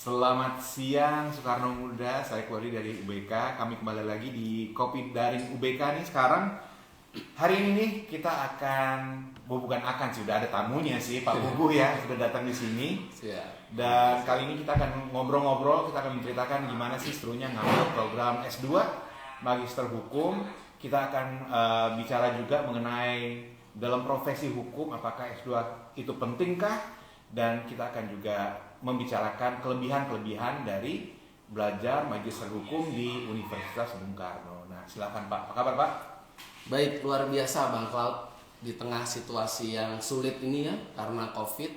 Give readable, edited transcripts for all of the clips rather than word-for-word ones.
Selamat siang Soekarno Muda, saya Kuali dari UBK. Kami kembali lagi di Kopi Daring UBK nih sekarang. Hari ini nih kita akan, bukan akan sih, udah ada tamunya sih, Pak Bubuh ya, sudah datang di sini. Dan kali ini kita akan ngobrol-ngobrol, kita akan menceritakan gimana sih serunya ngambil program S2 Magister Hukum. Kita akan bicara juga mengenai dalam profesi hukum, apakah S2 itu pentingkah? Dan kita akan juga membicarakan kelebihan-kelebihan dari belajar magister hukum di Universitas Bung Karno. Nah, silakan Pak. Apa kabar Pak? Baik, luar biasa Bang Cloud. Di tengah situasi yang sulit ini ya, karena COVID,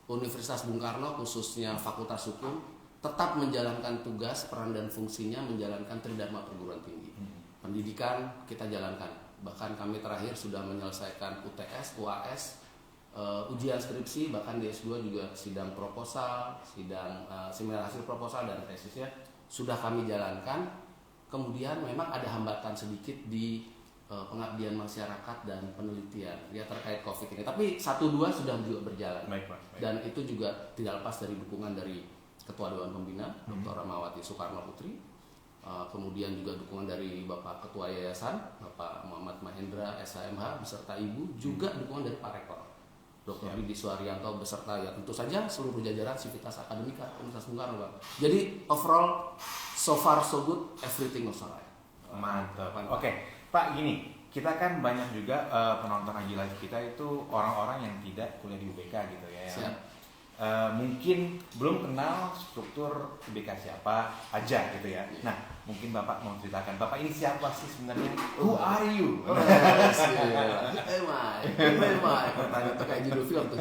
Universitas Bung Karno khususnya Fakultas Hukum tetap menjalankan tugas, peran dan fungsinya menjalankan Tridharma Perguruan Tinggi. Pendidikan kita jalankan. Bahkan kami terakhir sudah menyelesaikan UTS, UAS, ujian skripsi, bahkan di S2 juga sidang proposal, sidang seminar hasil proposal dan tesisnya sudah kami jalankan. Kemudian memang ada hambatan sedikit di pengabdian masyarakat dan penelitian ya terkait COVID ini. Tapi 1-2 sudah juga berjalan. Baik, Pak. Dan itu juga tidak lepas dari dukungan dari Ketua Dewan Pembina Dr. Ramawati Soekarno Putri. Kemudian juga dukungan dari Bapak Ketua Yayasan Bapak Muhammad Mahendra SHMH beserta Ibu, juga dukungan dari Pak Rektor Dr. Bidi Suharyanto beserta ya tentu saja seluruh jajaran Sivitas Akademika Universitas Bung Karno, Bang. Jadi overall so far so good, everything was alright. Mantap. Oke, Pak, gini, kita kan banyak juga penonton Haji Live kita itu orang-orang yang tidak kuliah di UBK gitu ya. Siap. Mungkin belum kenal struktur UBK siapa aja gitu ya. Nah, mungkin Bapak mau ceritakan, Bapak ini siapa sih sebenarnya? Who are you? Pertanyaan itu kayak judul film tuh.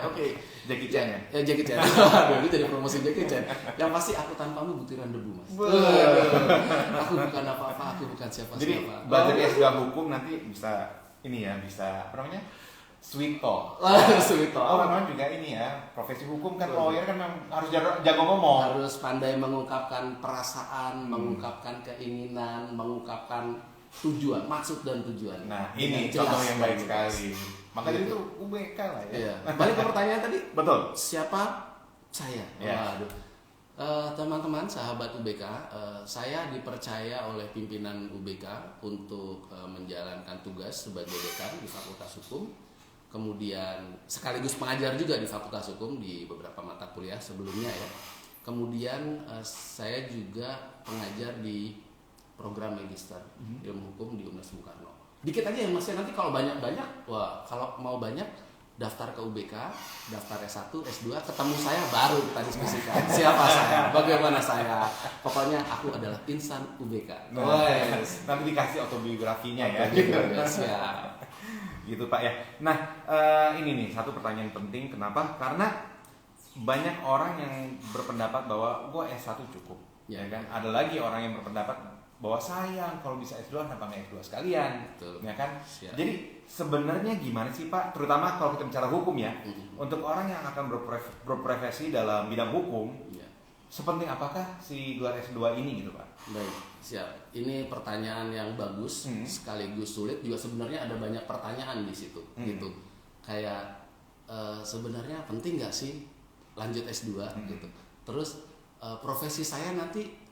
Oke. Jackie Chan ya? Ya Jackie Chan. Aduh, ini jadi promosi Jackie Chan. Yang pasti aku tanpamu butiran debu, Mas. Aku bukan apa-apa, aku bukan siapa-siapa. Jadi belajar S2 hukum nanti bisa ini ya, bisa apa namanya? Sweet talk. Sweet talk. Memang juga ini ya, profesi hukum kan lawyer kan memang harus jago ngomong. Harus pandai mengungkapkan perasaan, mengungkapkan keinginan, mengungkapkan tujuan, maksud dan tujuan. Nah, ini contoh yang baik sekali. Makanya itu UBK lah ya. Iya. Balik ke pertanyaan tadi. Betul. Siapa saya? Ya. Waduh. Teman-teman sahabat UBK, saya dipercaya oleh pimpinan UBK untuk menjalankan tugas sebagai dekan di Fakultas Hukum. Kemudian sekaligus pengajar juga di Fakultas Hukum di beberapa mata kuliah sebelumnya ya. Kemudian saya juga pengajar di program magister ilmu hukum di Universitas Bung Karno. Dikit aja ya Mas ya, nanti kalau banyak-banyak, wah kalau mau banyak daftar ke UBK, daftar S1, S2, ketemu saya baru kita diskusikan siapa saya, bagaimana saya. Pokoknya aku adalah insan UBK. Nanti dikasih autobiografinya ya. Siap. Gitu Pak ya. Nah, ini nih satu pertanyaan penting. Kenapa? Karena banyak orang yang berpendapat bahwa gue S1 cukup, ya kan? Ada lagi orang yang berpendapat bahwa sayang kalau bisa S2 kenapa nggak S2 sekalian, ya kan? Siap. Jadi sebenarnya gimana sih Pak? Terutama kalau kita bicara hukum ya, untuk orang yang akan berprofesi dalam bidang hukum, sepenting apakah si gelar S2 ini gitu Pak? Baik, siap. Ini pertanyaan yang bagus, sekaligus sulit. Juga sebenarnya ada banyak pertanyaan di situ, gitu. Kayak sebenarnya penting nggak sih lanjut S2 gitu. Terus profesi saya nanti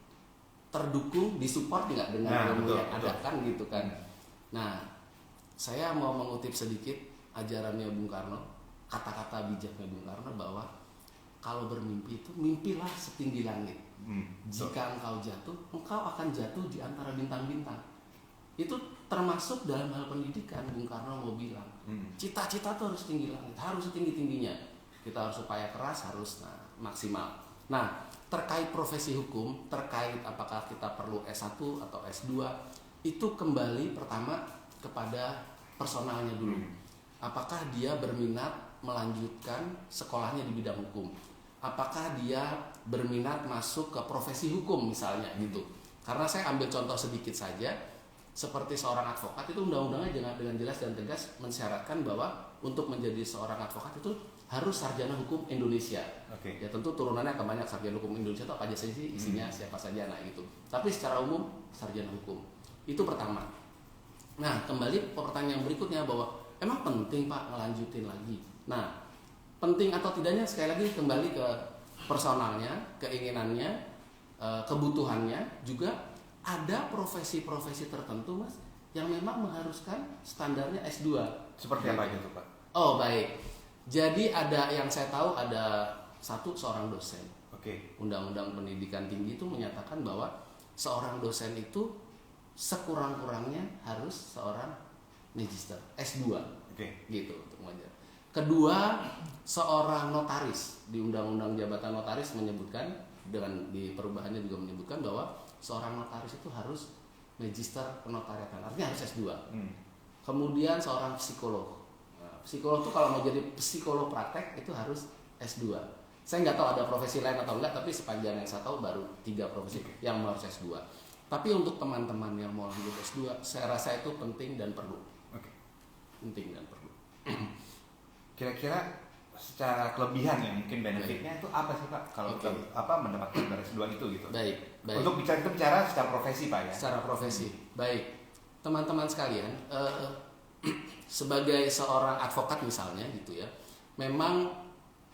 terdukung, disupport nggak dengan ilmu yang ada kan gitu kan. Nah, saya mau mengutip sedikit ajarannya Bung Karno, kata-kata bijaknya Bung Karno bahwa kalau bermimpi itu mimpilah setinggi langit. Jika engkau jatuh, engkau akan jatuh di antara bintang-bintang. Itu termasuk dalam hal pendidikan. Bung Karno mau bilang, cita-cita itu harus tinggi langit, harus setinggi-tingginya. Kita harus upaya keras, harus maksimal. Nah, terkait profesi hukum, terkait apakah kita perlu S1 atau S2, itu kembali pertama kepada personalnya dulu. Apakah dia berminat melanjutkan sekolahnya di bidang hukum? Apakah dia berminat masuk ke profesi hukum misalnya gitu. Karena saya ambil contoh sedikit saja, seperti seorang advokat itu undang-undangnya dengan jelas dan tegas mensyaratkan bahwa untuk menjadi seorang advokat itu harus sarjana hukum Indonesia. Ya tentu turunannya akan banyak, sarjana hukum Indonesia itu apa aja sih isinya, siapa saja gitu. Tapi secara umum sarjana hukum. Itu pertama. Nah, kembali ke pertanyaan yang berikutnya bahwa emang penting Pak ngelanjutin lagi. Nah, penting atau tidaknya sekali lagi kembali ke personalnya, keinginannya, kebutuhannya, juga ada profesi-profesi tertentu Mas yang memang mengharuskan standarnya S2. Seperti apa itu Pak? Oh baik, jadi ada yang saya tahu ada seorang dosen. Oke. Undang-undang pendidikan tinggi itu menyatakan bahwa seorang dosen itu sekurang-kurangnya harus seorang magister S2. Oke. Gitu untuk mengajar. Kedua, seorang notaris di Undang-Undang Jabatan Notaris menyebutkan, dengan di perubahannya juga menyebutkan bahwa seorang notaris itu harus magister penotariatan, artinya harus S2. Kemudian seorang psikolog. Nah, psikolog itu kalau mau jadi psikolog praktek itu harus S2. Saya nggak tahu ada profesi lain atau enggak, tapi sepanjang yang saya tahu baru 3 profesi yang harus S2. Tapi untuk teman-teman yang mau lanjut S2, saya rasa itu penting dan perlu. Oke. Penting dan perlu. Kira-kira secara kelebihan ya mungkin benefitnya itu apa sih Pak kalau kita mendapatkan dari S2 itu gitu? Baik. Untuk bicara secara profesi Pak ya. Secara profesi. Baik. Teman-teman sekalian, sebagai seorang advokat misalnya gitu ya, memang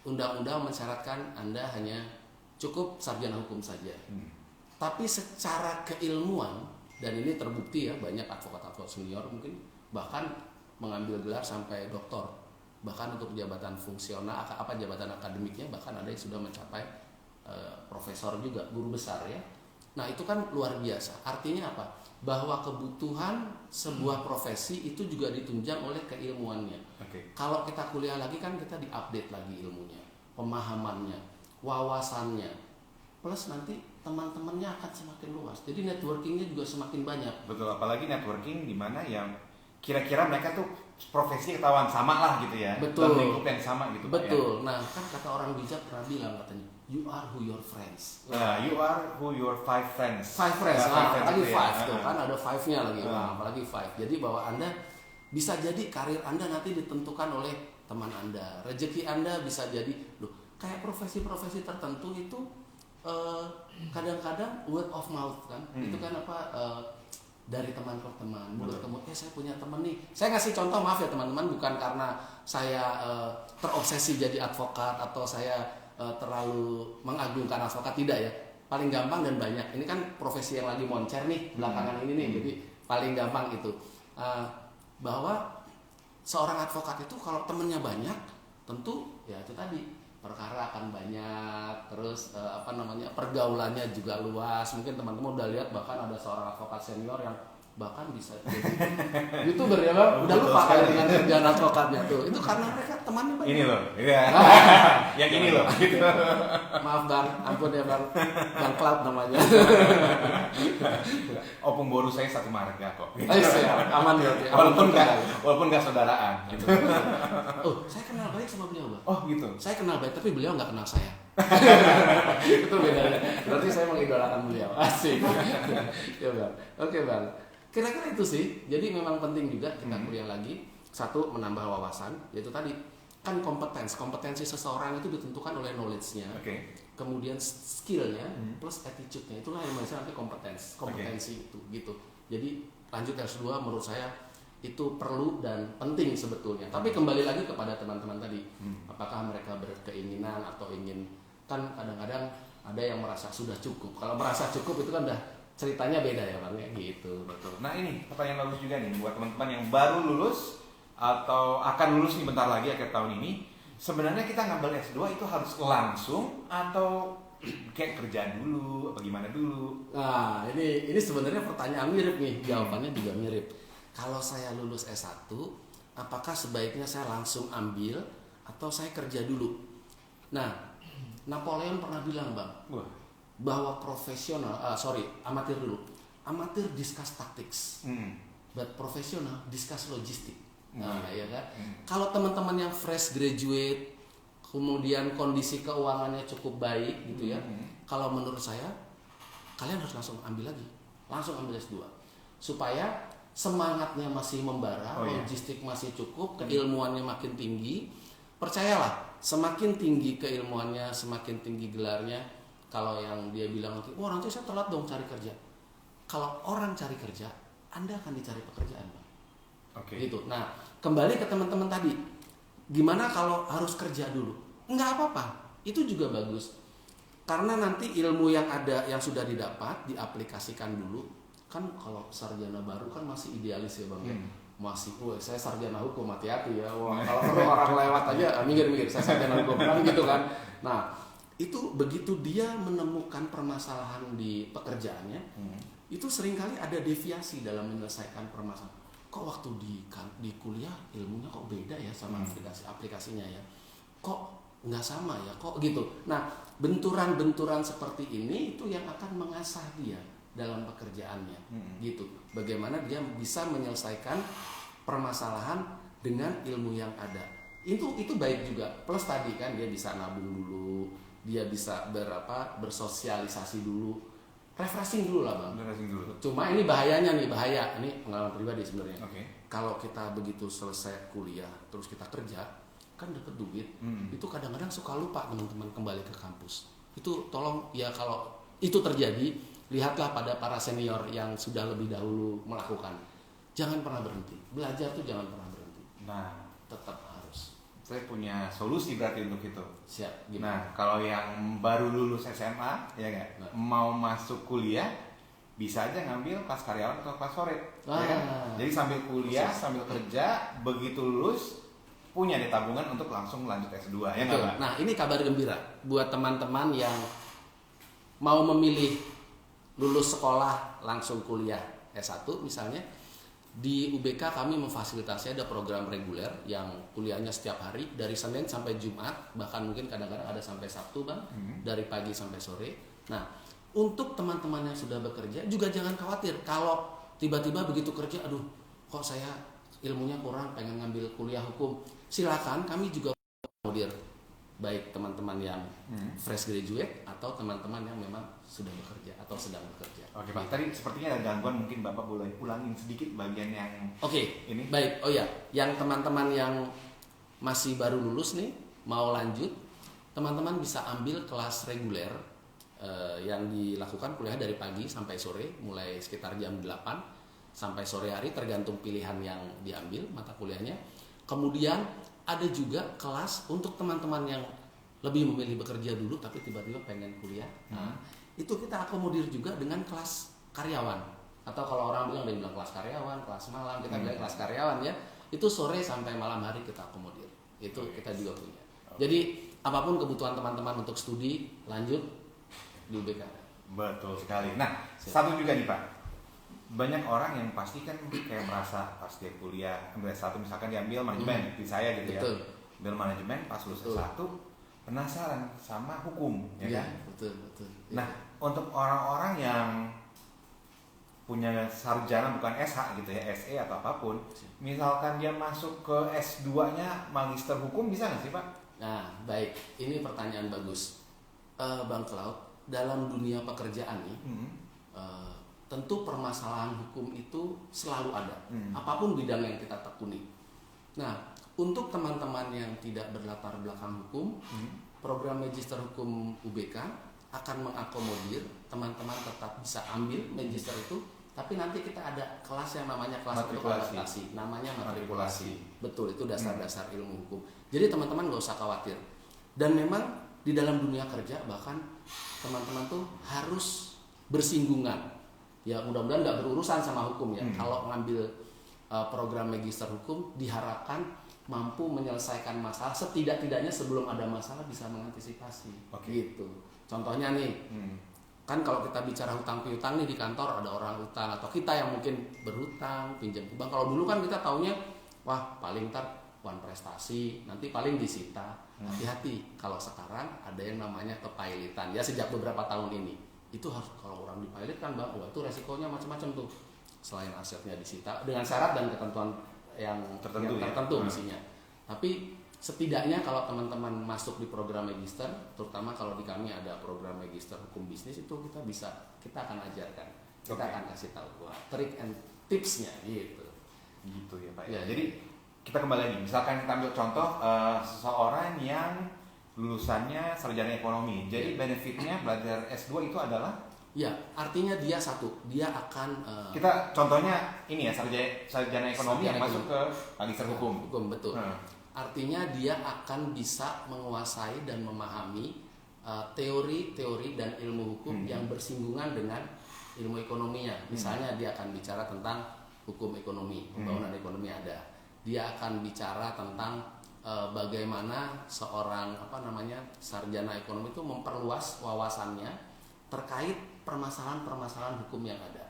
undang-undang mensyaratkan Anda hanya cukup sarjana hukum saja. Tapi secara keilmuan, dan ini terbukti ya, banyak advokat-advokat senior mungkin bahkan mengambil gelar sampai doktor, bahkan untuk jabatan fungsional, jabatan akademiknya, bahkan ada yang sudah mencapai profesor juga, guru besar ya. Nah itu kan luar biasa. Artinya apa? Bahwa kebutuhan sebuah profesi itu juga ditunjang oleh keilmuannya. Kalau kita kuliah lagi kan kita diupdate lagi ilmunya, pemahamannya, wawasannya, plus nanti teman-temannya akan semakin luas. Jadi networkingnya juga semakin banyak. Betul, apalagi networking di mana yang kira-kira mereka tuh profesi ketahuan sama lah gitu ya. Betul. Dan lingkup yang sama gitu Betul. Pak ya. Nah kan kata orang bijak pernah bilang katanya, you are who your friends. You are who your 5 friends. 5 friends. Apalagi 5 ya. tuh kan ada 5-nya lagi. Apalagi 5. Jadi bahwa Anda bisa jadi karir Anda nanti ditentukan oleh teman Anda. Rezeki Anda bisa jadi kayak profesi-profesi tertentu itu kadang-kadang word of mouth kan. Itu kan dari teman ke teman, mulut ke mulut. Saya punya teman nih. Saya ngasih contoh, maaf ya teman-teman, bukan karena saya terobsesi jadi advokat atau saya terlalu mengagungkan advokat, tidak ya. Paling gampang dan banyak. Ini kan profesi yang lagi moncer nih belakangan ini nih. Jadi paling gampang itu bahwa seorang advokat itu kalau temennya banyak, tentu ya itu tadi perkara akan banyak, terus pergaulannya juga luas. Mungkin teman-teman udah lihat bahkan ada seorang advokat senior yang bahkan bisa jadi YouTuber ya Bang. Udah lupa kayak dengan kerjaan advokatnya tuh. Itu karena mereka temannya banyak. Ini loh, ya. Yang ini loh. Gitu. Maaf Bang, ampun ya Bang. Bang Cloud namanya. Opung boru saya satu marga kok. Siap, aman ya. Walaupun nggak saudaraan. Gitu. Saya kenal baik sama beliau Bang. Oh gitu. Saya kenal baik tapi beliau nggak kenal saya. Itu bedanya. Berarti saya mengidolakan beliau. Asik. Ya Bang. Oke Bang. Kira-kira itu sih. Jadi memang penting juga kita kuliah lagi. Satu, menambah wawasan. Yaitu tadi kan kompetensi seseorang itu ditentukan oleh knowledge-nya. Kemudian skill-nya plus attitude-nya. Itulah yang namanya nanti kompetensi itu gitu. Jadi lanjut S2 menurut saya itu perlu dan penting sebetulnya. Tapi kembali lagi kepada teman-teman tadi. Apakah mereka berkeinginan atau ingin, kan kadang-kadang ada yang merasa sudah cukup. Kalau merasa cukup itu kan udah ceritanya beda ya Bang ya gitu. Betul. Nah ini pertanyaan bagus juga nih buat teman-teman yang baru lulus atau akan lulus nih bentar lagi akhir tahun ini. Sebenarnya kita ngambil S2 itu harus langsung atau kayak kerja dulu apa gimana dulu? Nah ini sebenarnya pertanyaan mirip nih, jawabannya juga mirip. Kalau saya lulus S1, apakah sebaiknya saya langsung ambil atau saya kerja dulu? Nah, Napoleon pernah bilang Bang, bahwa amatir dulu. Amatir discuss tactics, but profesional discuss logistik. Nah, ya kan? Kalau teman-teman yang fresh graduate, kemudian kondisi keuangannya cukup baik gitu ya. Kalau menurut saya, kalian harus langsung ambil lagi. Langsung ambil S2. Supaya semangatnya masih membara, logistik masih cukup, keilmuannya makin tinggi. Percayalah, semakin tinggi keilmuannya, semakin tinggi gelarnya. Kalau yang dia bilang nanti saya telat dong cari kerja. Kalau orang cari kerja, Anda akan dicari pekerjaan, Bang. Gitu. Nah, kembali ke teman-teman tadi. Gimana kalau harus kerja dulu? Enggak apa-apa. Itu juga bagus. Karena nanti ilmu yang ada yang sudah didapat diaplikasikan dulu. Kan kalau sarjana baru kan masih idealis ya Bang ya. Masih saya sarjana hukum, hati-hati ya. Wah, kalau perlu orang lewat aja mikir-mikir saya sarjana hukum kan gitu kan. Nah, itu begitu dia menemukan permasalahan di pekerjaannya, itu seringkali ada deviasi dalam menyelesaikan permasalahan. Kok waktu di kuliah ilmunya kok beda ya sama aplikasinya ya? Kok nggak sama ya, kok gitu. Nah, benturan-benturan seperti ini itu yang akan mengasah dia dalam pekerjaannya, gitu. Bagaimana dia bisa menyelesaikan permasalahan dengan ilmu yang ada. Itu baik juga. Plus tadi kan dia bisa nabung dulu, dia bisa bersosialisasi dulu, refreshing dulu lah Bang. Refreshing dulu. Cuma ini bahayanya nih, ini pengalaman pribadi sebenarnya. Okay. Kalau kita begitu selesai kuliah terus kita kerja, kan dapat duit, itu kadang-kadang suka lupa teman-teman kembali ke kampus. Itu tolong ya, kalau itu terjadi, lihatlah pada para senior yang sudah lebih dahulu melakukan. Jangan pernah berhenti. Belajar tuh jangan pernah berhenti. Nah, tetap harus. Saya punya solusi berarti untuk itu. Siap. Gimana? Nah, kalau yang baru lulus SMA, ya nggak, mau masuk kuliah, bisa aja ngambil kelas karyawan atau kelas sore. Ya kan? Jadi sambil kuliah, sambil kerja, begitu lulus, punya deh tabungan untuk langsung lanjut S2, ya nggak Pak? Nah, ini kabar gembira buat teman-teman yang mau memilih lulus sekolah langsung kuliah S1 misalnya. Di UBK kami memfasilitasi, ada program reguler yang kuliahnya setiap hari dari Senin sampai Jumat, bahkan mungkin kadang-kadang ada sampai Sabtu Bang, dari pagi sampai sore. Nah, untuk teman-teman yang sudah bekerja juga jangan khawatir kalau tiba-tiba begitu kerja, aduh kok saya ilmunya kurang, pengen ngambil kuliah hukum. Silakan, kami juga akomodir, baik teman-teman yang fresh graduate atau teman-teman yang memang sudah bekerja atau sedang bekerja. Oke Pak, tadi sepertinya ada gangguan, mungkin Bapak boleh ulangin sedikit bagian yang ini. Baik. Oh ya, yang teman-teman yang masih baru lulus nih, mau lanjut, teman-teman bisa ambil kelas reguler yang dilakukan kuliah dari pagi sampai sore, mulai sekitar jam 8 sampai sore hari, tergantung pilihan yang diambil mata kuliahnya. Kemudian ada juga kelas untuk teman-teman yang lebih memilih bekerja dulu tapi tiba-tiba pengen kuliah. Nah, itu kita akomodir juga dengan kelas karyawan. Atau kalau orang bilang, dia bilang kelas karyawan, kelas malam, kita bilang kelas karyawan ya. Itu sore sampai malam hari kita akomodir. Itu kita juga punya. Jadi apapun kebutuhan teman-teman untuk studi lanjut di UBK. Betul sekali. Nah, satu juga nih Pak. Banyak orang yang pasti kan kayak merasa pas dia kuliah ambil S1 misalkan diambil manajemen, di saya gitu. Betul. Ya. Ambil manajemen, pas lulus S1 penasaran sama hukum, ya kan? Betul. Nah, untuk orang-orang yang punya sarjana bukan SH gitu ya, SE atau apapun, misalkan dia masuk ke S2-nya magister hukum, bisa nggak sih Pak? Nah, baik. Ini pertanyaan bagus. Bang Cloud, dalam dunia pekerjaan nih, tentu permasalahan hukum itu selalu ada, apapun bidang yang kita tekuni. Nah, untuk teman-teman yang tidak berlatar belakang hukum, program Magister Hukum UBK akan mengakomodir teman-teman tetap bisa ambil magister itu, tapi nanti kita ada kelas yang namanya kelas untuk adaptasi, namanya matrikulasi. Betul, itu dasar-dasar ilmu hukum. Jadi teman-teman nggak usah khawatir. Dan memang di dalam dunia kerja bahkan teman-teman tuh harus bersinggungan. Ya mudah-mudahan nggak berurusan sama hukum ya. Kalau ngambil program magister hukum diharapkan mampu menyelesaikan masalah, setidak-tidaknya sebelum ada masalah bisa mengantisipasi. Gitu. Contohnya nih, kan kalau kita bicara hutang piutang nih di kantor ada orang hutang atau kita yang mungkin berhutang pinjam ke bank. Kalau dulu kan kita taunya wah paling ntar wan prestasi nanti paling disita. Hati-hati, kalau sekarang ada yang namanya kepailitan ya sejak beberapa tahun ini. Itu harus, kalau orang dipilot kan Bang, itu resikonya macam-macam tuh. Selain asetnya disita dengan syarat dan ketentuan yang tertentu mestinya. Tapi setidaknya kalau teman-teman masuk di program magister, terutama kalau di kami ada program magister hukum bisnis, itu kita akan ajarkan. Kita akan kasih tahu trik and tipsnya gitu. Gitu ya Pak. Ya, jadi kita kembali lagi. Misalkan kita ambil contoh seseorang yang lulusannya sarjana ekonomi. Jadi benefitnya belajar S2 itu adalah? Ya, artinya dia akan kita contohnya ini ya, sarjana ekonomi yang masuk ke magister hukum. Hukum, betul. Artinya dia akan bisa menguasai dan memahami teori-teori dan ilmu hukum yang bersinggungan dengan ilmu ekonominya. Misalnya dia akan bicara tentang hukum ekonomi, pembangunan ekonomi ada. Dia akan bicara tentang bagaimana seorang sarjana ekonomi itu memperluas wawasannya terkait permasalahan-permasalahan hukum yang ada.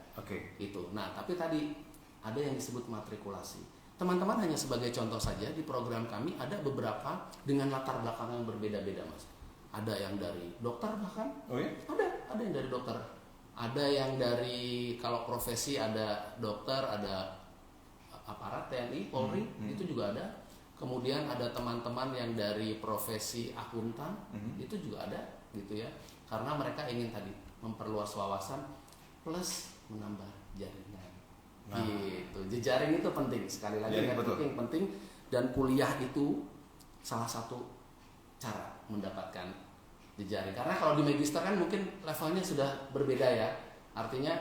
Itu. Nah, tapi tadi ada yang disebut matrikulasi. Teman-teman hanya sebagai contoh saja, di program kami ada beberapa dengan latar belakang yang berbeda-beda, Mas. Ada yang dari dokter bahkan. Oh ya? Ada yang dari dokter. Ada yang dari, kalau profesi ada dokter, ada aparat TNI, Polri, itu juga ada. Kemudian ada teman-teman yang dari profesi akuntan, itu juga ada gitu ya. Karena mereka ingin tadi memperluas wawasan plus menambah jaringan. Gitu. Jejaring itu penting, sekali lagi penting, dan kuliah itu salah satu cara mendapatkan jejaring. Karena kalau di magister kan mungkin levelnya sudah berbeda ya. Artinya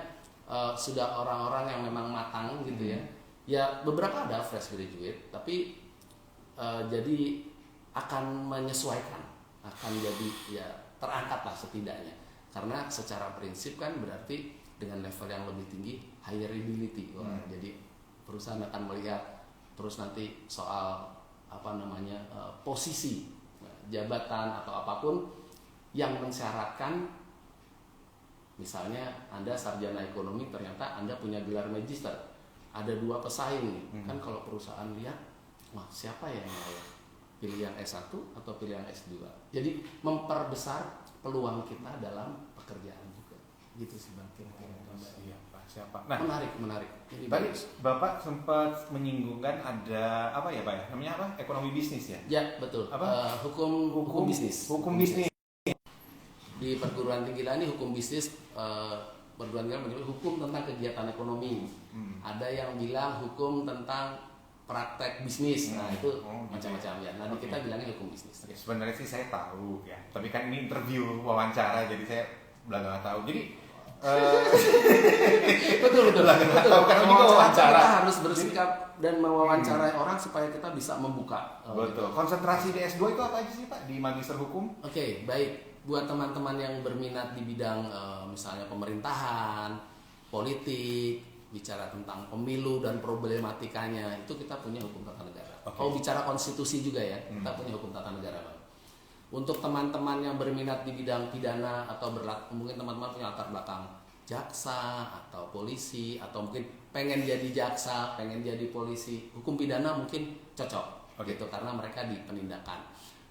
sudah orang-orang yang memang matang gitu ya. Ya beberapa ada fresh graduate, tapi jadi akan menyesuaikan, akan jadi ya terangkat lah setidaknya. Karena secara prinsip kan berarti dengan level yang lebih tinggi hireability. Jadi perusahaan akan melihat terus nanti soal posisi jabatan atau apapun yang mensyaratkan, misalnya Anda sarjana ekonomi ternyata Anda punya gelar magister, ada 2 pesaing kan. Kalau perusahaan lihat, wah siapa yang layak, pilih yang S1 atau pilih yang S2. Jadi memperbesar peluang kita dalam pekerjaan juga, gitu sih Bang. Siapa? Nah, menarik. Tadi Bapak sempat menyinggungkan ada apa ya Pak ya? Namanya apa? Ekonomi bisnis ya? Ya betul. Hukum bisnis. Hukum bisnis. Di perguruan tinggi lain ini hukum bisnis, perguruan tinggi menyebut hukum tentang kegiatan ekonomi. Ada yang bilang hukum tentang praktek bisnis. Nah itu macam-macam ya. Nanti kita bilangnya hukum bisnis. Ya, sebenarnya sih saya tahu ya. Tapi kan ini interview wawancara, jadi saya belakang tahu. Jadi betul. Karena juga wawancara kita harus bersikap dan mewawancarai orang supaya kita bisa membuka. Betul. Konsentrasi di S2 itu apa aja sih Pak di magister hukum? Oke, baik. Buat teman-teman yang berminat di bidang misalnya pemerintahan, politik, bicara tentang pemilu dan problematikanya, itu kita punya hukum tata negara. Bicara konstitusi juga ya, kita punya hukum tata negara, Bang. Untuk teman-teman yang berminat di bidang pidana atau mungkin teman-teman punya latar belakang jaksa atau polisi, atau mungkin pengen jadi jaksa, pengen jadi polisi, hukum pidana mungkin cocok gitu karena mereka di penindakan.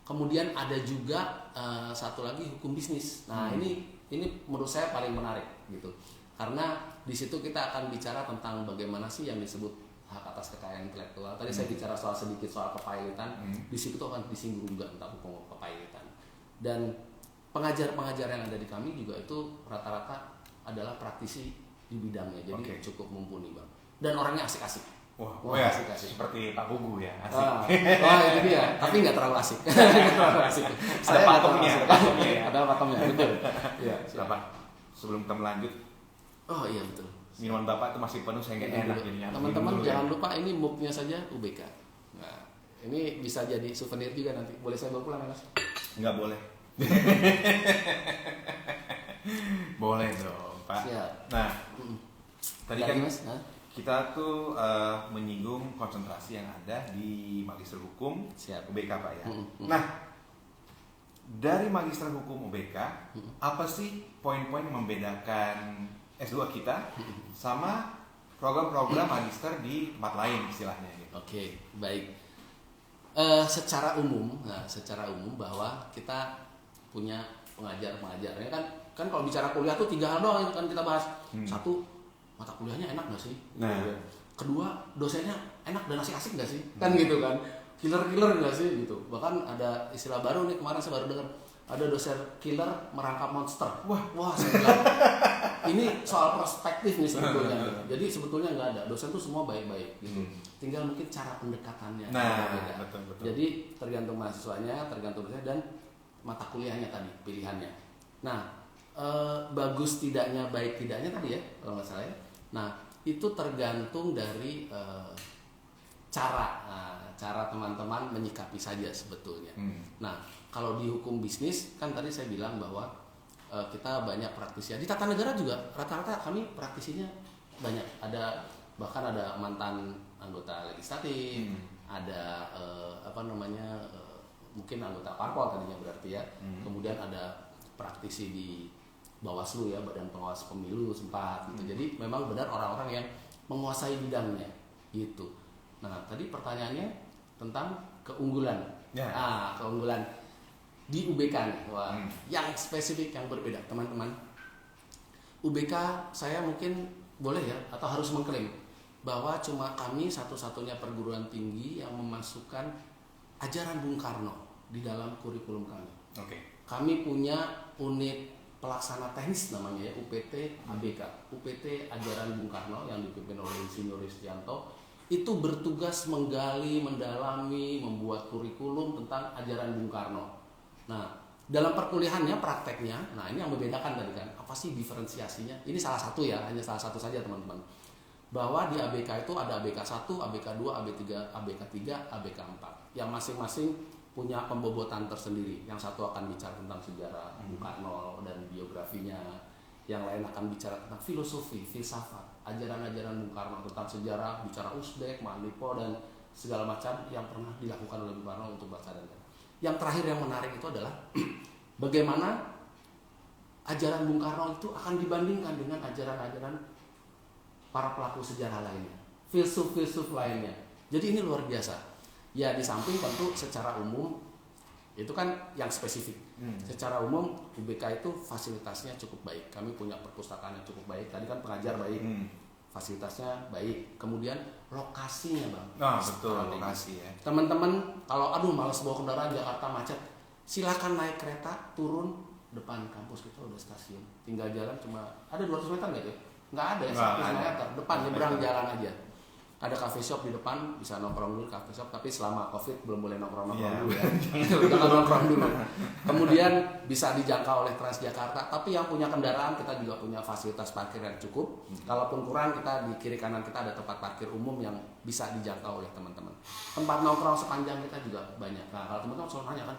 Kemudian ada juga satu lagi hukum bisnis. Nah, ini menurut saya paling menarik gitu. Karena di situ kita akan bicara tentang bagaimana sih yang disebut hak atas kekayaan intelektual. Tadi saya bicara sedikit soal kepailitan. Di situ tuh akan disinggung juga tentang hukum kepailitan. Dan pengajar-pengajar yang ada di kami juga itu rata-rata adalah praktisi di bidangnya. Jadi cukup mumpuni, Bang. Dan orangnya asik-asik. Wah, asik. Seperti Pak Gugu ya, asik. Itu dia. Tapi nggak terlalu asik. Ada pakemnya. Ada pakemnya, betul. Iya. Bapak, sebelum kita melanjut. Oh iya betul. Minuman Bapak itu masih penuh, saya nggak enak jadinya. Teman-teman jangan lupa ini muknya saja UBK. Nah, ini bisa jadi souvenir juga nanti. Boleh saya bawa pulang ya, Mas? Nggak boleh. Boleh dong, Pak. Siap. Nah, tadi kan Mas, kita tuh menyinggung konsentrasi yang ada di Magister Hukum UBK, Pak ya. Nah, dari Magister Hukum UBK, apa sih poin-poin yang membedakan S2 kita sama program-program magister di tempat lain istilahnya gitu? Oke, baik. Secara umum bahwa kita punya pengajar-pengajarnya kan kalau bicara kuliah tuh 3 hal doang kan kita bahas. Satu, mata kuliahnya enak nggak sih? Nah. Kedua, dosennya enak dan asik-asik nggak sih? Kan gitu kan. Killer nggak sih gitu. Bahkan ada istilah baru nih, kemarin saya baru dengar, ada dosen killer merangkap monster. Wah saya bilang ini soal perspektif nih sebetulnya. Jadi sebetulnya nggak ada, dosen tuh semua baik-baik gitu. Tinggal mungkin cara pendekatannya. Betul. Jadi tergantung mahasiswanya, tergantung dosen dan mata kuliahnya tadi pilihannya. Nah, bagus tidaknya, baik tidaknya tadi ya kalau nggak salah ya. Nah, itu tergantung dari cara teman-teman menyikapi saja sebetulnya. Nah, kalau di hukum bisnis kan tadi saya bilang bahwa kita banyak praktisi. Di tata negara juga rata-rata kami praktisinya banyak. Bahkan ada mantan anggota legislatif, ada mungkin anggota parpol tadinya berarti ya. Kemudian ada praktisi di Bawaslu ya, Badan Pengawas Pemilu sempat gitu. Jadi memang benar orang-orang yang menguasai bidangnya gitu. Nah, tadi pertanyaannya tentang keunggulan. Keunggulan di UBK nih. Wah, yang spesifik yang berbeda, teman-teman. UBK saya mungkin boleh ya atau harus mengklaim bahwa cuma kami satu-satunya perguruan tinggi yang memasukkan ajaran Bung Karno di dalam kurikulum kami. Kami punya unit pelaksana teknis namanya ya, UPT ABK, UPT Ajaran Bung Karno yang dipimpin oleh Insinyur Ristianto, itu bertugas menggali, mendalami, membuat kurikulum tentang ajaran Bung Karno. Nah, dalam perkuliahannya, prakteknya, nah ini yang membedakan tadi kan, apa sih diferensiasinya? Ini salah satu ya, hanya salah satu saja teman-teman. Bahwa di ABK itu ada ABK 1, ABK 2, ABK 3, ABK 4 yang masing-masing punya pembobotan tersendiri. Yang satu akan bicara tentang sejarah Bung Karno dan biografinya, yang lain akan bicara tentang filosofi, filsafat, ajaran-ajaran Bung Karno tentang sejarah, bicara Uzbek, Manlipo dan segala macam yang pernah dilakukan oleh Bung Karno untuk bangsa dan negara. Yang terakhir yang menarik itu adalah bagaimana ajaran Bung Karno itu akan dibandingkan dengan ajaran-ajaran para pelaku sejarah lainnya, filsuf-filsuf lainnya. Jadi ini luar biasa. Ya, di samping tentu secara umum itu kan yang spesifik. Secara umum UBK itu fasilitasnya cukup baik. Kami punya perpustakaan yang cukup baik. Tadi kan pengajar baik, fasilitasnya baik. Kemudian lokasinya bang. Betul, lokasi ya. Teman-teman kalau males bawa kendaraan Jakarta macet, silakan naik kereta turun depan kampus kita udah stasiun. Tinggal jalan cuma ada 200 meter nggak ya? Nggak ada ya, 100 meter. Depan nyebrang jalan aja. Ada cafe shop di depan, bisa nongkrong dulu cafe shop, tapi selama Covid belum boleh nongkrong dulu ya. Jangan nongkrong dulu. Kemudian bisa dijangkau oleh Transjakarta, tapi yang punya kendaraan kita juga punya fasilitas parkir yang cukup. Kalaupun kurang, kita di kiri kanan kita ada tempat parkir umum yang bisa dijangkau oleh teman-teman. Tempat nongkrong sepanjang kita juga banyak. Nah, kalau teman-teman selalu nanya kan,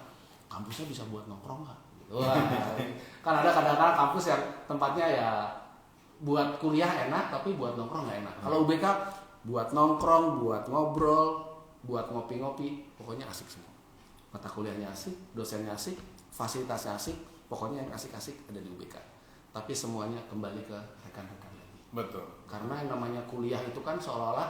kampusnya bisa buat nongkrong nggak? Wah, kan ada kadang-kadang kampus yang tempatnya ya buat kuliah enak, tapi buat nongkrong nggak enak. Kalau UBK buat nongkrong, buat ngobrol, buat ngopi-ngopi, pokoknya asik semua. Mata kuliahnya asik, dosennya asik, fasilitasnya asik, pokoknya yang asik-asik ada di UBK. Tapi semuanya kembali ke rekan-rekan lagi. Betul. Karena yang namanya kuliah itu kan seolah-olah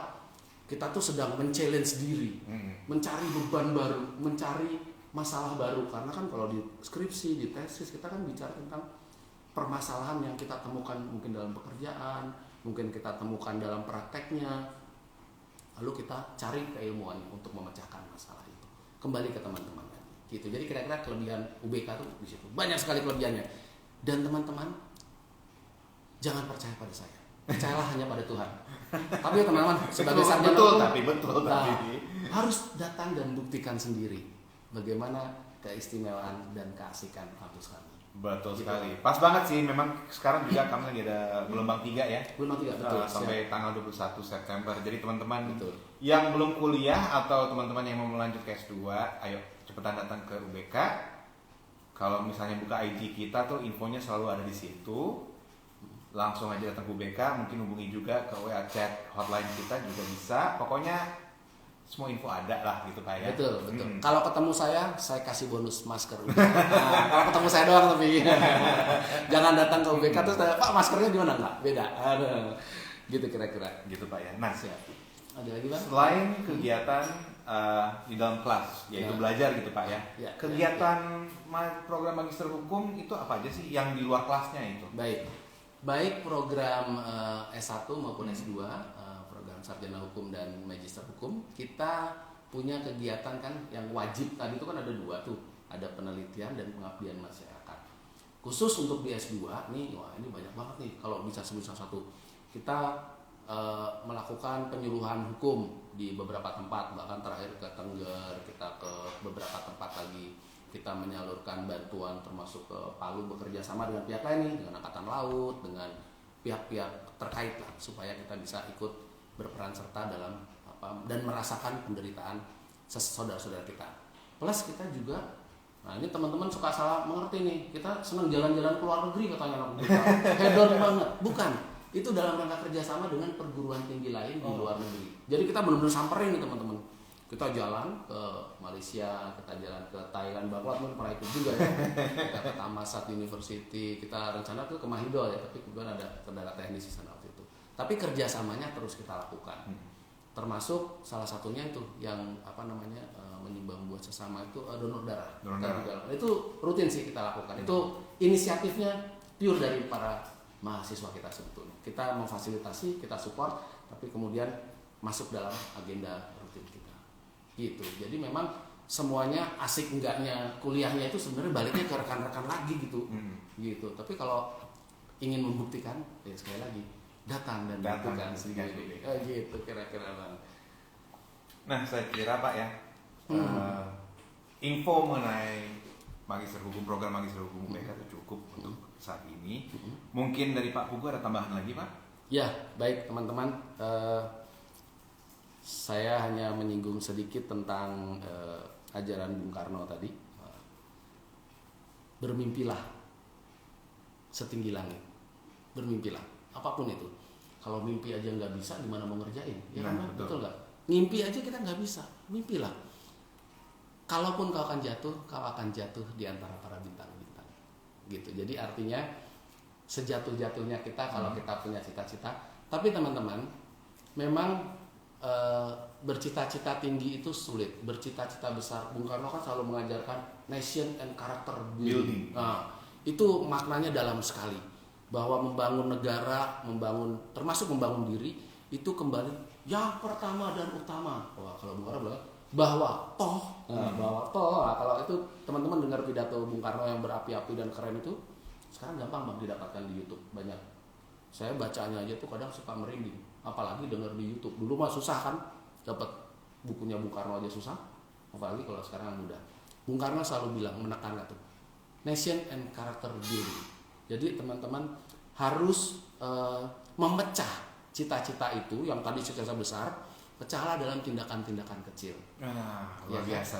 kita tuh sedang men-challenge diri, mencari beban baru, mencari masalah baru. Karena kan kalau di skripsi, di tesis kita kan bicara tentang permasalahan yang kita temukan mungkin dalam pekerjaan, mungkin kita temukan dalam prakteknya. Lalu kita cari keilmuan untuk memecahkan masalah itu. Kembali ke teman-teman gitu. Jadi kira-kira kelebihan UBK itu di situ. Banyak sekali kelebihannya. Dan teman-teman jangan percaya pada saya. Percayalah hanya pada Tuhan. Tapi teman-teman sebagai sarjana betul. Harus datang dan buktikan sendiri bagaimana keistimewaan dan keasikan kampus kami. Betul sekali. Pas banget sih, memang sekarang juga kami lagi ada gelombang 3 ya. Gelombang 3 betul. Sampai tanggal 21 September. Jadi teman-teman yang belum kuliah atau teman-teman yang mau melanjut ke S2, ayo cepetan datang ke UBK. Kalau misalnya buka IG kita tuh infonya selalu ada di situ. Langsung aja datang ke UBK, mungkin hubungi juga ke WA chat hotline kita juga bisa. Pokoknya semua info ada lah gitu Pak ya. Betul. Kalau ketemu saya kasih bonus masker. Nah, kalau ketemu saya doang tapi jangan datang ke UBK terus tanya, Pak maskernya di mana? Enggak, beda. Gitu kira-kira. Gitu Pak ya. Nah, siap. Ada lagi Bang? Selain kegiatan di dalam kelas, yaitu belajar gitu Pak ya. Kegiatan program magister hukum itu apa aja sih yang di luar kelasnya itu? Baik program S1 maupun S2, program sarjana hukum dan magister hukum, kita punya kegiatan kan yang wajib tadi itu kan ada 2 tuh, ada penelitian dan pengabdian masyarakat. Khusus untuk di S2 nih, wah ini banyak banget nih kalau bisa sebut salah satu. Kita melakukan penyuluhan hukum di beberapa tempat, bahkan terakhir ke Tengger, kita ke beberapa tempat lagi. Kita menyalurkan bantuan termasuk ke Palu, bekerja sama dengan pihak lain nih, dengan Angkatan Laut, dengan pihak-pihak terkait lah, supaya kita bisa ikut berperan serta dalam dan merasakan penderitaan saudara-saudara kita. Plus kita juga, nah ini teman-teman suka salah mengerti nih, kita senang jalan-jalan ke luar negeri katanya anak UBK, hedon banget. Bukan, itu dalam rangka kerjasama dengan perguruan tinggi lain di luar negeri. Jadi kita benar-benar samperin nih teman-teman. Kita jalan ke Malaysia, kita jalan ke Thailand, Bapak pun pernah ikut juga ya. Kita ke Thammasat University, kita rencana tuh ke Mahidol ya, tapi kemudian ada kendala teknis di sana waktu itu. Tapi kerjasamanya terus kita lakukan. Termasuk salah satunya itu yang menyumbang buat sesama itu donor darah. Itu rutin sih kita lakukan. Itu inisiatifnya pure dari para mahasiswa kita sebetulnya. Kita memfasilitasi, kita support, tapi kemudian masuk dalam agenda rutin kita. Gitu. Jadi memang semuanya asik enggaknya kuliahnya itu sebenarnya baliknya ke rekan-rekan lagi gitu. Gitu. Tapi kalau ingin membuktikan, ya sekali lagi datang dan buktikan sendiri. Gitu kira-kira Bang. Nah, saya kira Pak ya, info mengenai program Magister Hukum UBK itu cukup untuk saat ini. Mungkin dari Pak Pugu ada tambahan lagi Pak? Ya, baik teman-teman. Saya hanya menyinggung sedikit tentang ajaran Bung Karno tadi. Bermimpilah setinggi langit. Bermimpilah, apapun itu. Kalau mimpi aja nggak bisa, gimana mau ngerjain? Ya kan, betul nggak? Mimpi aja kita nggak bisa, mimpilah. Kalaupun kau akan jatuh di antara para bintang-bintang. Gitu. Jadi artinya sejatuh-jatuhnya kita kalau kita punya cita-cita. Tapi teman-teman, memang bercita-cita tinggi itu sulit. Bercita-cita besar. Bung Karno kan selalu mengajarkan nation and character building. Nah, itu maknanya dalam sekali. Bahwa membangun negara, termasuk membangun diri, itu kembali yang pertama dan utama. Wah, kalau Bung Karno bilang bahwa toh, kalau itu teman-teman dengar pidato Bung Karno yang berapi-api dan keren itu, sekarang gampang Bang didapatkan di YouTube banyak. Saya bacanya aja tuh kadang suka merinding, apalagi dengar di YouTube. Dulu mah susah kan, dapat bukunya Bung Karno aja susah, apalagi kalau sekarang mudah. Bung Karno selalu bilang menekankan tuh nation and character building. Jadi teman-teman harus memecah cita-cita itu yang tadi cita-cita besar, pecahlah dalam tindakan-tindakan kecil. Luar biasa.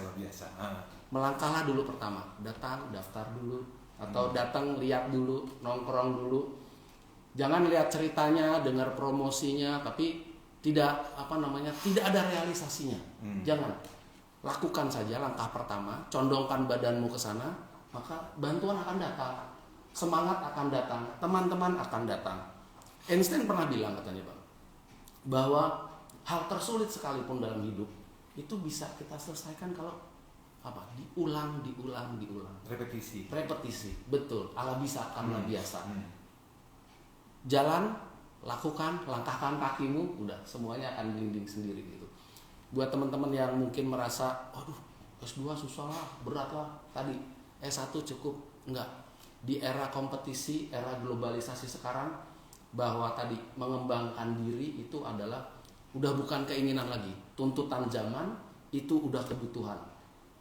Melangkahlah dulu pertama, datang, daftar dulu, atau datang lihat dulu, nongkrong dulu. Jangan lihat ceritanya, dengar promosinya, tapi tidak ada realisasinya. Jangan. Lakukan saja langkah pertama, condongkan badanmu ke sana, maka bantuan akan datang, semangat akan datang, teman-teman akan datang. Einstein pernah bilang katanya Bang, bahwa hal tersulit sekalipun dalam hidup itu bisa kita selesaikan kalau diulang. Repetisi, betul. Allah bisa karena biasa. Jalan, lakukan, langkahkan kakimu, udah semuanya akan gelinding sendiri gitu. Buat teman-teman yang mungkin merasa, aduh S2 susah lah, berat lah, tadi S1 cukup, enggak. Di era kompetisi, era globalisasi sekarang, bahwa tadi mengembangkan diri itu adalah udah bukan keinginan lagi, tuntutan zaman itu udah kebutuhan.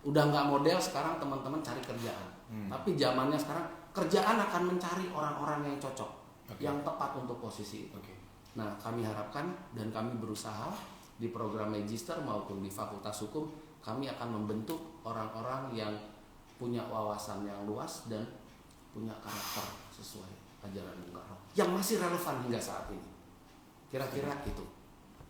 Udah nggak model sekarang teman-teman cari kerjaan, tapi zamannya sekarang kerjaan akan mencari orang-orang yang cocok, yang tepat untuk posisi itu. Nah, kami harapkan dan kami berusaha di program Magister maupun di Fakultas Hukum, kami akan membentuk orang-orang yang punya wawasan yang luas dan punya karakter sesuai ajaran Bung Karno yang masih relevan hingga saat ini. Kira-kira itu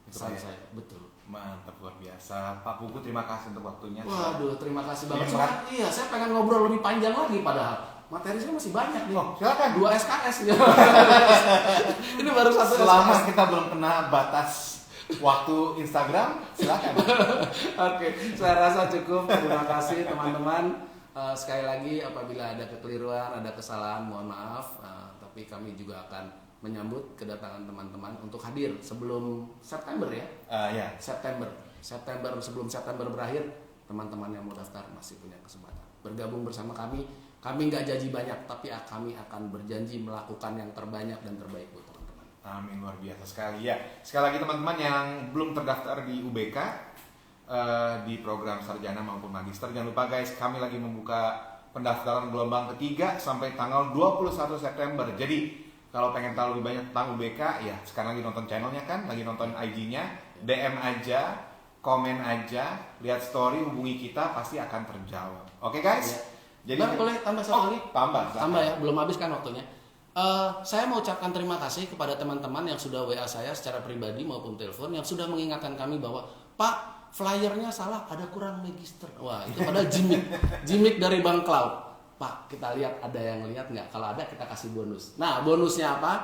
pesan saya. Betul. Mantap, luar biasa. Pak Pugu, terima kasih untuk waktunya. Waduh, terima kasih banget. Iya, saya pengen ngobrol lebih panjang lagi padahal. Materi saya masih banyak nih. Silakan. 2 SKS. Ini baru 1 SKS. Selama kita belum kena batas waktu Instagram, silakan. Oke, saya rasa cukup. Terima kasih teman-teman. Sekali lagi apabila ada kekeliruan, ada kesalahan, mohon maaf. Tapi kami juga akan menyambut kedatangan teman-teman untuk hadir sebelum September ya. September sebelum September berakhir, teman-teman yang mau daftar masih punya kesempatan bergabung bersama kami. Kami nggak janji banyak, tapi kami akan berjanji melakukan yang terbanyak dan terbaik buat teman-teman. Amin, luar biasa sekali ya. Sekali lagi teman-teman yang belum terdaftar di UBK, di program sarjana maupun magister, jangan lupa guys, kami lagi membuka pendaftaran gelombang ketiga sampai tanggal 21 September. Jadi kalau pengen tahu lebih banyak tentang UBK, ya sekarang lagi nonton channelnya kan, lagi nonton IG-nya, DM aja, komen aja, lihat story, hubungi kita, pasti akan terjawab. Oke guys? Jadi Bang, boleh tambah satu lagi? Tambah ya, belum habis kan waktunya. Saya mau ucapkan terima kasih kepada teman-teman yang sudah WA saya secara pribadi maupun telepon yang sudah mengingatkan kami bahwa Pak, flyernya salah, ada kurang magister. Wah, itu padahal gimmick dari Bang Cloud. Pak, kita lihat ada yang lihat nggak? Kalau ada kita kasih bonus. Nah, bonusnya apa?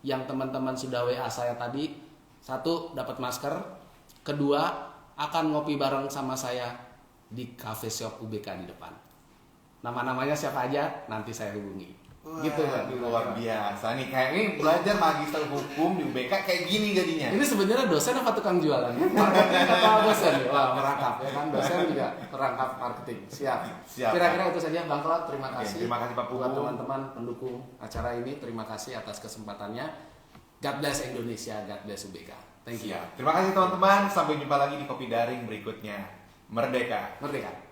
Yang teman-teman sudah WA saya tadi, satu dapat masker, kedua akan ngopi bareng sama saya di cafe shop UBK di depan. Nama-namanya siapa aja nanti saya hubungi. Wah, gitu kan, luar biasa nih, kayak ini belajar magister hukum di UBK kayak gini jadinya. Ini sebenarnya dosen apa tukang jualan? Marketing atau dosen? Wah, merangkap ya kan, dosen juga perangkap marketing. Siap. Kira-kira itu saja Bang Cloud, terima kasih. Terima kasih Pak Pugu. Buat teman-teman pendukung acara ini, terima kasih atas kesempatannya. God bless Indonesia, God bless UBK. Thank you. Terima kasih teman-teman, sampai jumpa lagi di Kopi Daring berikutnya. Merdeka. Merdeka.